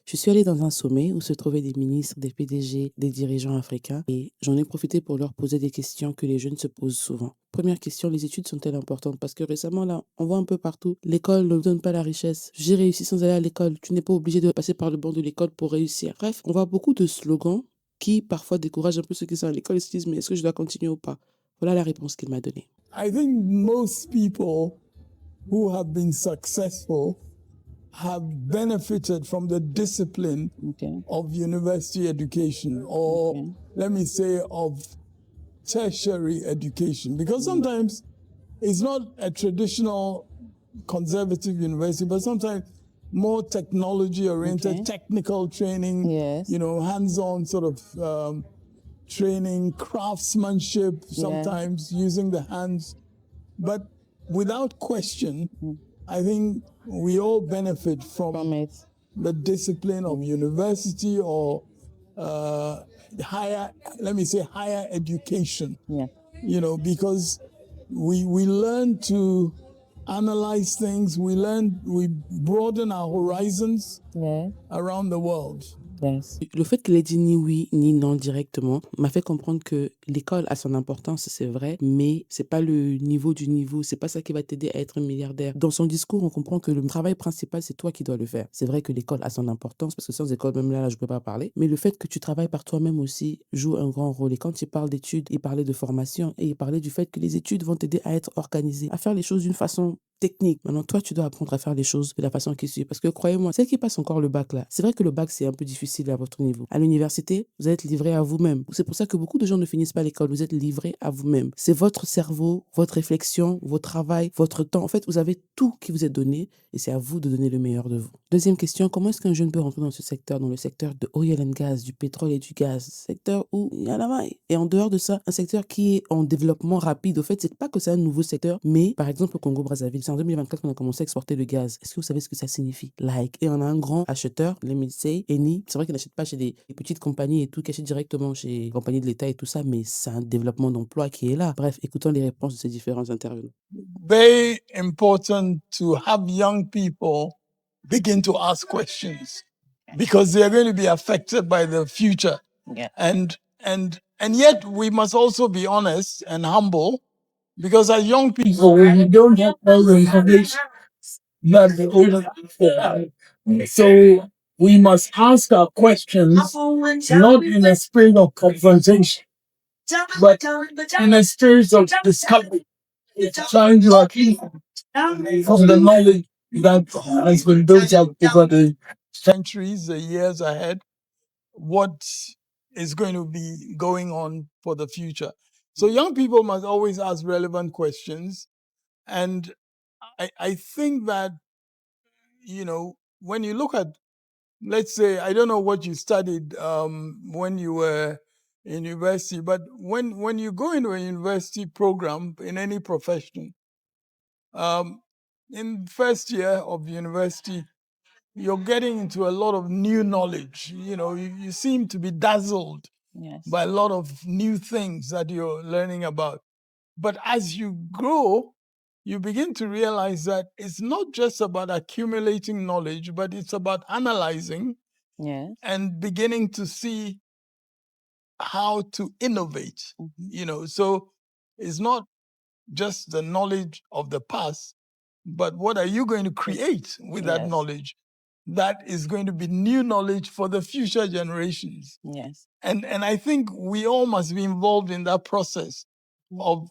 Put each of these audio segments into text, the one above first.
Je suis allée dans un sommet où se trouvaient des ministres, des PDG, des dirigeants africains et j'en ai profité pour leur poser des questions que les jeunes se posent souvent. Première question, les études sont-elles importantes? Parce que récemment, là, on voit un peu partout, l'école ne donne pas la richesse. J'ai réussi sans aller à l'école. Tu n'es pas obligé de passer par le banc de l'école pour réussir. Bref, on voit beaucoup de slogans qui parfois découragent un peu ceux qui sont à l'école et se disent mais est-ce que je dois continuer ou pas? Voilà la réponse qu'il m'a donnée. I think most people who have been successful have benefited from the discipline of university education, or let me say of tertiary education, because sometimes it's not a traditional conservative university, but sometimes more technology-oriented, technical training, hands-on sort of training, craftsmanship, sometimes using the hands. But without question, I think we all benefit from it. the discipline of university or higher education. Because we learn to analyze things, we broaden our horizons around the world. Le fait qu'il ait dit ni oui ni non directement m'a fait comprendre que l'école a son importance, c'est vrai, mais c'est pas le niveau du niveau, c'est pas ça qui va t'aider à être milliardaire. Dans son discours, on comprend que le travail principal, c'est toi qui dois le faire. C'est vrai que l'école a son importance parce que sans école, même là, je peux pas parler, mais le fait que tu travailles par toi-même aussi joue un grand rôle. Et quand il parle d'études, il parlait de formation et il parlait du fait que les études vont t'aider à être organisé, à faire les choses d'une façon technique. Maintenant, toi, tu dois apprendre à faire les choses de la façon qui suit. Parce que croyez-moi, celles qui passent encore le bac là, c'est vrai que le bac, c'est un peu difficile à votre niveau. À l'université, vous êtes livré à vous-même. C'est pour ça que beaucoup de gens ne finissent pas l'école. Vous êtes livré à vous-même. C'est votre cerveau, votre réflexion, votre travail, votre temps. En fait, vous avez tout qui vous est donné et c'est à vous de donner le meilleur de vous. Deuxième question, comment est-ce qu'un jeune peut rentrer dans ce secteur, dans le secteur de oil and gas, du pétrole et du gaz, secteur où il y a la maille. Et en dehors de ça, un secteur qui est en développement rapide. Au fait, c'est pas que c'est un nouveau secteur, mais par exemple, au Congo-Brazzaville, c'est en 2024 qu'on a commencé à exporter le gaz. Est-ce que vous savez ce que ça signifie? Et on a un grand acheteur, les ministres, Eni. C'est vrai qu'il n'achète pas chez des petites compagnies et tout, qui achètent directement chez les compagnies de l'État et tout ça, mais c'est un développement d'emploi qui est là. Bref, écoutons les réponses de ces différents intervenants. Very important to have young people begin to ask questions because they are going to be affected by the future. And yet we must also be honest and humble because as young people we don't have all the information that the older people have. So we must ask our questions not in a spirit of confrontation, but in a spirit of discovery. It's trying to achieve from the knowledge that has been built up over the centuries, the years ahead, what is going to be going on for the future. So young people must always ask relevant questions. And I think that, when you look at, let's say, I don't know what you studied when you were in university, but when you go into a university program in any profession, in first year of university, you're getting into a lot of new knowledge. You seem to be dazzled by a lot of new things that you're learning about. But as you grow, you begin to realize that it's not just about accumulating knowledge, but it's about analyzing and beginning to see how to innovate. So it's not just the knowledge of the past, but what are you going to create with that knowledge that is going to be new knowledge for the future generations? And I think we all must be involved in that process of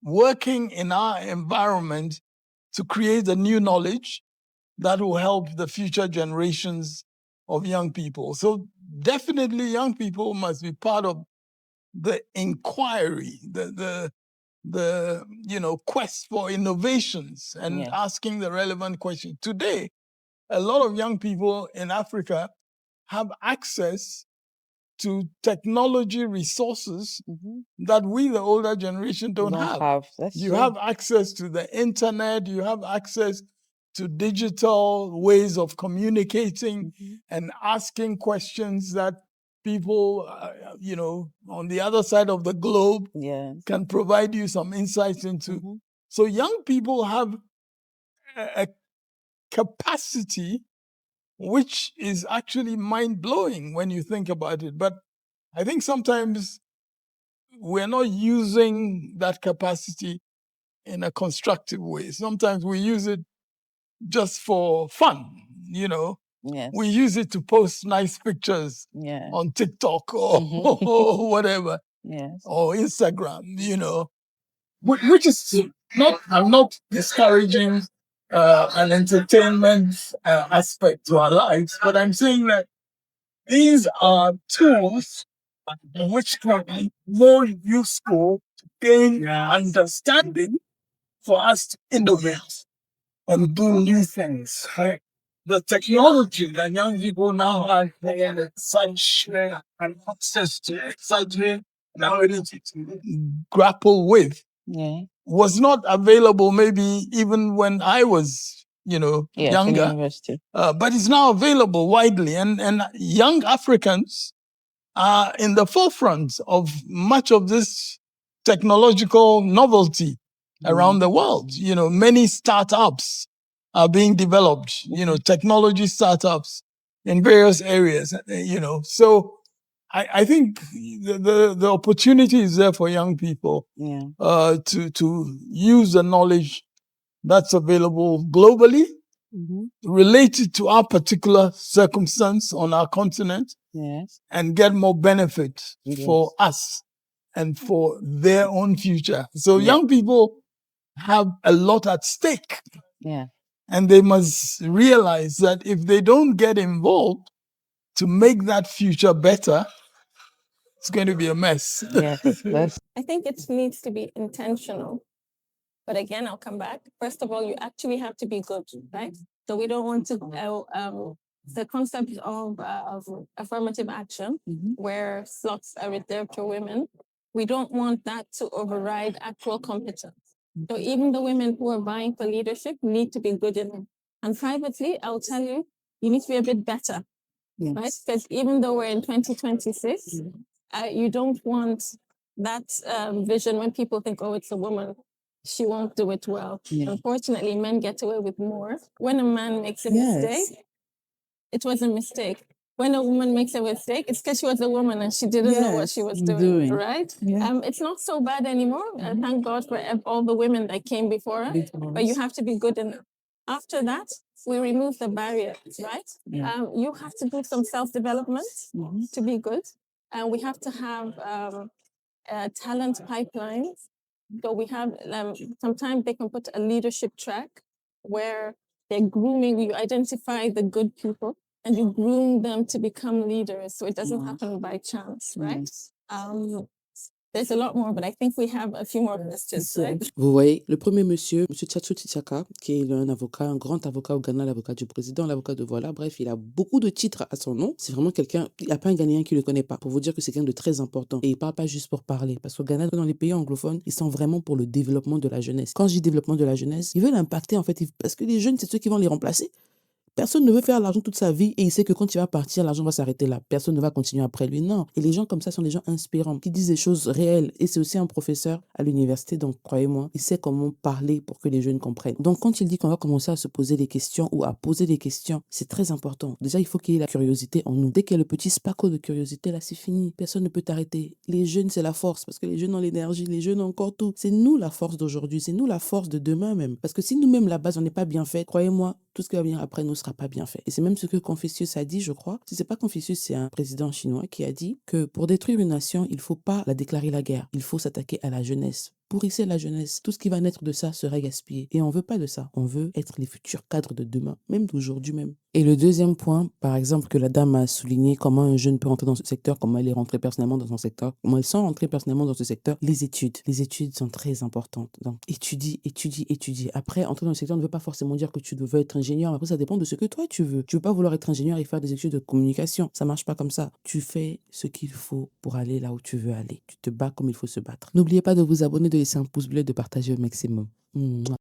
working in our environment to create the new knowledge that will help the future generations of young people. So definitely young people must be part of the inquiry, the quest for innovations and asking the relevant questions. Today, a lot of young people in Africa have access to technology resources that we, the older generation, don't have. You have access to the internet, you have access to digital ways of communicating and asking questions that people, on the other side of the globe can provide you some insights into. So young people have a capacity which is actually mind-blowing when you think about it. But I think sometimes we're not using that capacity in a constructive way. Sometimes we use it just for fun, you know. Yes. We use it to post nice pictures Yeah. on TikTok or, or whatever, Yes. or Instagram, you know, which is not, I'm not discouraging an entertainment aspect to our lives, but I'm saying that these are tools which can be more useful to gain understanding for us to innovate and do new things. Right? The technology that young people now have and such and access to such an ability to grapple with Yeah. was not available maybe even when I was, you know, Yes, in younger. university. But it's now available widely, and young Africans are in the forefront of much of this technological novelty around the world. You know, many startups are being developed, you know, technology startups in various areas, you know. So I think the opportunity is there for young people Yeah. to use the knowledge that's available globally, related to our particular circumstance on our continent, Yes. and get more benefit for Yes. us and for their own future. So Yeah. young people have a lot at stake, Yeah. and they must realize that if they don't get involved to make that future better, it's going to be a mess. Yes. That's I think it needs to be intentional. But again, I'll come back. First of all, you actually have to be good, right? So we don't want to, the concept of affirmative action, where slots are reserved for women, we don't want that to override actual competence. So even the women who are vying for leadership need to be good in it. And privately, I'll tell you, you need to be a bit better, right? Because even though we're in 2026, you don't want that vision when people think, oh, it's a woman, she won't do it well. Yeah. Unfortunately, men get away with more. When a man makes a Yes. mistake, it was a mistake. When a woman makes a mistake, it's because she was a woman and she didn't know what she was doing, right? Yeah. It's not so bad anymore. Thank God for all the women that came before us, but you have to be good enough. After that, we remove the barriers, right? Yeah. You have to do some self-development to be good. And we have to have talent pipelines. So we have, sometimes they can put a leadership track where they're grooming, you identify the good people and you groom them to become leaders. So it doesn't happen by chance, right? Yes. There's a lot more, but I think we have a few more questions, right? Vous voyez, le premier monsieur Tchatcho Tchaka, qui est un avocat, un grand avocat au Ghana, l'avocat du président, l'avocat de voilà, bref, il a beaucoup de titres à son nom. C'est vraiment quelqu'un, il n'y a pas un Ghanéen qui ne le connaît pas, pour vous dire que c'est quelqu'un de très important. Et il ne parle pas juste pour parler, parce qu'au Ghana, dans les pays anglophones, ils sont vraiment pour le développement de la jeunesse. Quand je dis développement de la jeunesse, ils veulent impacter, en fait, parce que les jeunes, c'est ceux qui vont les remplacer. Personne ne veut faire l'argent toute sa vie et il sait que quand il va partir, l'argent va s'arrêter là. Personne ne va continuer après lui. Non. Et les gens comme ça sont des gens inspirants, qui disent des choses réelles. Et c'est aussi un professeur à l'université, donc croyez-moi, il sait comment parler pour que les jeunes comprennent. Donc quand il dit qu'on va commencer à se poser des questions ou à poser des questions, c'est très important. Déjà, il faut qu'il y ait la curiosité en nous. Dès qu'il y a le petit sparkle de curiosité, là, c'est fini. Personne ne peut t'arrêter. Les jeunes, c'est la force, parce que les jeunes ont l'énergie, les jeunes ont encore tout. C'est nous la force d'aujourd'hui, c'est nous la force de demain même. Parce que si nous-mêmes, la base, on n'est pas bien fait, croyez-moi, tout ce qui va venir après nous sera pas bien fait. Et c'est même ce que Confucius a dit, je crois. Si c'est pas Confucius, c'est un président chinois qui a dit que pour détruire une nation, il faut pas la déclarer la guerre. Il faut s'attaquer à la jeunesse. Pourrissez la jeunesse. Tout ce qui va naître de ça serait gaspillé. Et on veut pas de ça. On veut être les futurs cadres de demain, même d'aujourd'hui même. Et le deuxième point, par exemple, que la dame a souligné, comment un jeune peut rentrer dans ce secteur, comment elle est rentrée personnellement dans son secteur, comment elles sont rentrées personnellement dans ce secteur, les études. Les études sont très importantes. Donc, étudie. Après, entrer dans le secteur ne veut pas forcément dire que tu veux être ingénieur. Après, ça dépend de ce que toi tu veux. Tu veux pas vouloir être ingénieur et faire des études de communication. Ça marche pas comme ça. Tu fais ce qu'il faut pour aller là où tu veux aller. Tu te bats comme il faut se battre. N'oubliez pas de vous abonner, de laisser un pouce bleu, de partager au maximum. Mouah.